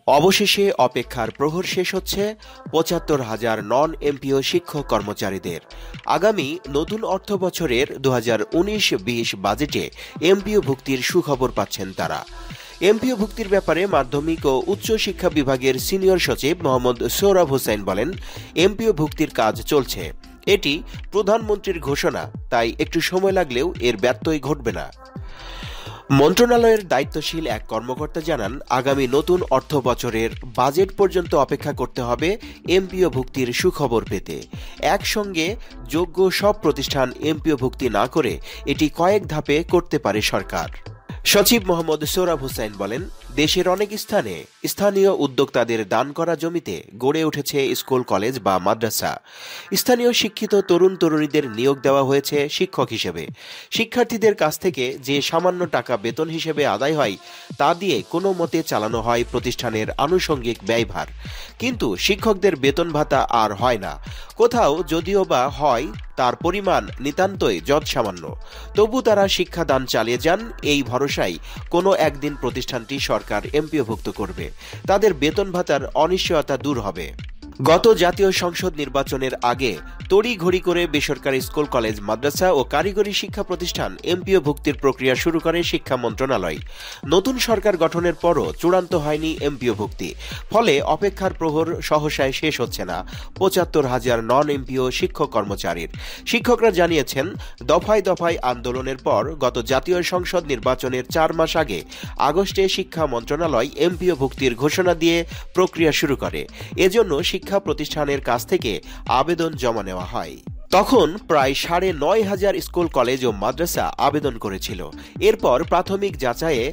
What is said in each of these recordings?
অবশেষে অপেক্ষার প্রহর শেষ হচ্ছে ৭৫,০০০ নন এমপিও শিক্ষক কর্মচারীদের। আগামী নতুন অর্থ বছরের ২০১৯-২০ বাজেটে এমপিও ভুক্তির সুখবর পাচ্ছেন তারা। এমপিও ভুক্তির ব্যাপারে মাধ্যমিক ও উচ্চ শিক্ষা বিভাগের সিনিয়র সচিব মোহাম্মদ সোহরাব হোসাইন বলেন, এমপিও ভুক্তির কাজ চলছে। এটি প্রধানমন্ত্রীর ঘোষণা, তাই একটু সময় লাগলেও এর ব্যত্যয় ঘটবে না। মন্ত্রণালয়ের দায়িত্বশীল এক কর্মকর্তা জানান, আগামী নতুন অর্থ বছরের বাজেট পর্যন্ত অপেক্ষা করতে হবে এমপিও ভুক্তির সুখবর পেতে। একসঙ্গে যোগ্য সব প্রতিষ্ঠান এমপিও ভুক্তি না করে এটি কয়েক ধাপে করতে পারে সরকার। সচিব মোহাম্মদ সোহরাব হোসাইন বলেন, দেশের অনেক স্থানে স্থানীয় উদ্যোক্তাদের দান করা জমিতে গড়ে উঠেছে স্কুল, কলেজ বা মাদ্রাসা। স্থানীয় শিক্ষিত তরুণ তরুণীদের নিয়োগ দেওয়া হয়েছে শিক্ষক হিসেবে। শিক্ষার্থীদের কাছ থেকে যে সামান্য টাকা বেতন হিসেবে আদায় হয় তা দিয়ে কোনো মতে চালানো হয় প্রতিষ্ঠানের আনুষঙ্গিক ব্যয়ভার। কিন্তু শিক্ষকদের বেতন ভাতা আর হয় না, কোথাও যদিও বা হয় তার পরিমাণ নিতান্তই যৎসামান্য। তবু তারা শিক্ষাদান চালিয়ে যান এই ভরসায় কোনো একদিন প্রতিষ্ঠানটি সরকার এমপিওভুক্ত করবে, তাদের বেতন ভাতার অনিশ্চয়তা দূর হবে। গত জাতীয় সংসদ নির্বাচনের আগে তড়িঘড়ি করে বেসরকারি স্কুল, কলেজ, মাদ্রাসা ও কারিগরি শিক্ষা প্রতিষ্ঠান এমপিও ভুক্তির প্রক্রিয়া শুরু করে শিক্ষা মন্ত্রণালয়। নতুন সরকার গঠনের পরও চূড়ান্ত হয়নি এমপিও ভুক্তি, ফলে অপেক্ষার প্রহর সহসায় শেষ হচ্ছে না ৭৫,০০০ নন এমপিও শিক্ষক কর্মচারীর। শিক্ষকরা জানিয়েছেন, দফায় দফায় আন্দোলনের পর গত জাতীয় সংসদ নির্বাচনের ৪ মাস আগে আগস্টে শিক্ষা মন্ত্রণালয় এমপিও ভুক্তির ঘোষণা দিয়ে প্রক্রিয়া শুরু করে। এজন্য শিক্ষা প্রতিষ্ঠানের কাছ থেকে আবেদন জমা নেওয়া হয়। তখন প্রায় ৯,৫০০ স্কুল, কলেজ ও মাদ্রাসা আবেদন করেছিল। এরপর প্রাথমিক যাচাইয়ে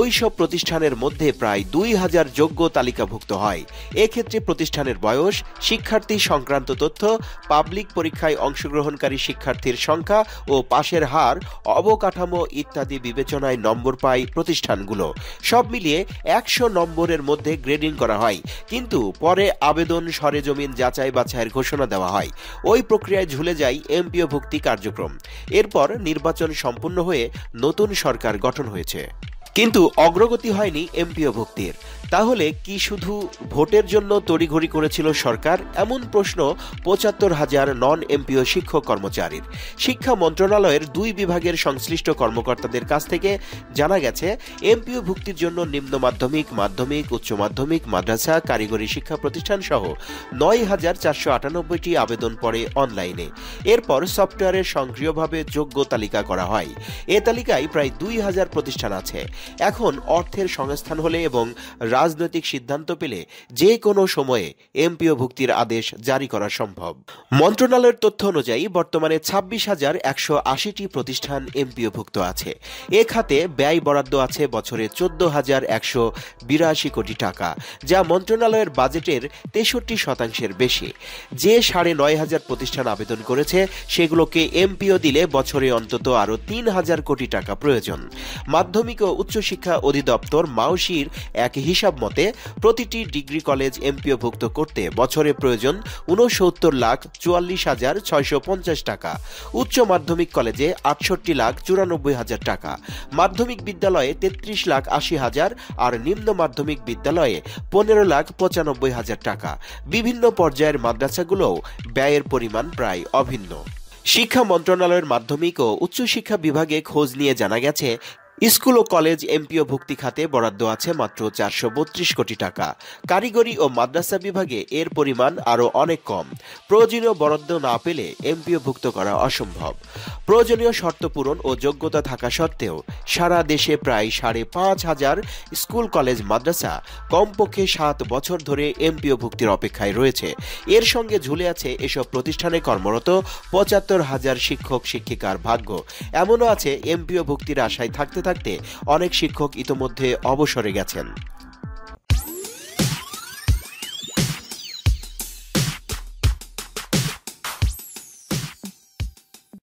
ওইসব প্রতিষ্ঠানের মধ্যে প্রায় ২,০০০ যোগ্য তালিকাভুক্ত হয়। এক্ষেত্রে প্রতিষ্ঠানের বয়স, শিক্ষার্থী সংক্রান্ত তথ্য, পাবলিক পরীক্ষায় অংশগ্রহণকারী শিক্ষার্থীর সংখ্যা ও পাশের হার, অবকাঠামো ইত্যাদি বিবেচনায় নম্বর পায় প্রতিষ্ঠানগুলো। সব মিলিয়ে ১০০ নম্বরের মধ্যে গ্রেডিং করা হয়। কিন্তু পরে আবেদন সরেজমিন যাচাই বাছাইয়ের ঘোষণা দেওয়া হয়। ওই প্রক্রিয়ায় ঝুলে যায় এমপিও ভুক্তি কার্যক্রম। এরপর নির্বাচন সম্পূর্ণ হয়ে নতুন সরকার গঠন হয়েছে, কিন্তু অগ্রগতি হয়নি এমপিও ভুক্তির। তাহলে কি শুধু ভোটের জন্য তড়িঘড়ি করেছিল সরকার? এমন প্রশ্ন ৭৫,০০০ নন এমপিও শিক্ষক কর্মচারীর। শিক্ষা মন্ত্রণালয়ের ২ বিভাগের সংশ্লিষ্ট কর্মকর্তাদের কাছ থেকে জানা গেছে, এমপিও ভুক্তির জন্য নিম্ন মাধ্যমিক, মাধ্যমিক, উচ্চ মাধ্যমিক, মাদ্রাসা, কারিগরি শিক্ষা প্রতিষ্ঠান সহ ৯,৪৯৮টি আবেদন পড়ে অনলাইনে। এরপর সফটওয়্যারে সক্রিয়ভাবে যোগ্য তালিকা করা হয়। এ তালিকায় প্রায় ২,০০০ প্রতিষ্ঠান আছে। এখন অর্থের সংস্থান হলে এবং রাজনৈতিক সিদ্ধান্ত পেলে যে কোনো সময়ে এমপিও ভুক্তির আদেশ জারি করা সম্ভব। মন্ত্রণালয়ের তথ্য অনুযায়ী বর্তমানে ২৬,১৮০টি প্রতিষ্ঠান এমপিও ভুক্ত আছে। এ খাতে ব্যয় বরাদ্দ আছে বছরে ১৪,১৮২ কোটি টাকা, যা মন্ত্রণালয়ের বাজেটের ৬৩% বেশি। যে ৯,৫০০ প্রতিষ্ঠান আবেদন করেছে সেগুলোকে এমপিও দিলে বছরে অন্তত আরও ৩,০০০ কোটি টাকা প্রয়োজন। মাধ্যমিক ও উচ্চশিক্ষা অধিদপ্তর মাউশির এক হিসাব মতে প্রতিটি ডিগ্রি কলেজ এমপিওভুক্ত করতে বছরে প্রয়োজন ৬৯,৪৪,৬৫০ টাকা, উচ্চ মাধ্যমিক কলেজে ৬৮,৯৪,০০০ টাকা, মাধ্যমিক বিদ্যালয়ে ৩৩,৮০,০০০ আর নিম্ন মাধ্যমিক বিদ্যালয়ে ১৫,৯৫,০০০ টাকা। বিভিন্ন পর্যায়ের মাদ্রাসাগুলোও ব্যয়ের পরিমাণ প্রায় অভিন্ন। শিক্ষা মন্ত্রণালয়ের মাধ্যমিক ও উচ্চশিক্ষা বিভাগে খোঁজ নিয়ে জানা গেছে, স্কুল ও কলেজ এমপিও ভুক্তি খাতে বরাদ্দ আছে মাত্র ৪৩২ কোটি টাকা। কারিগরি ও মাদ্রাসা বিভাগে এর পরিমাণ আরও অনেক কম। প্রয়োজনীয় বরাদ্দ না পেলে এমপিও ভুক্ত করা অসম্ভব। প্রয়োজনীয় শর্ত পূরণ ও যোগ্যতা থাকা সত্ত্বেও সারা দেশে প্রায় ৫,৫০০ স্কুল, কলেজ, মাদ্রাসা কমপক্ষে ৭ বছর ধরে এমপিও ভুক্তির অপেক্ষায় রয়েছে। এর সঙ্গে ঝুলে আছে এসব প্রতিষ্ঠানে কর্মরত ৭৫,০০০ শিক্ষক শিক্ষিকার ভাগ্য। এমনও আছে এমপিও ভুক্তির আশায় থাকতে থাকতে অনেক শিক্ষক ইতোমধ্যে অবসরে গেছেন।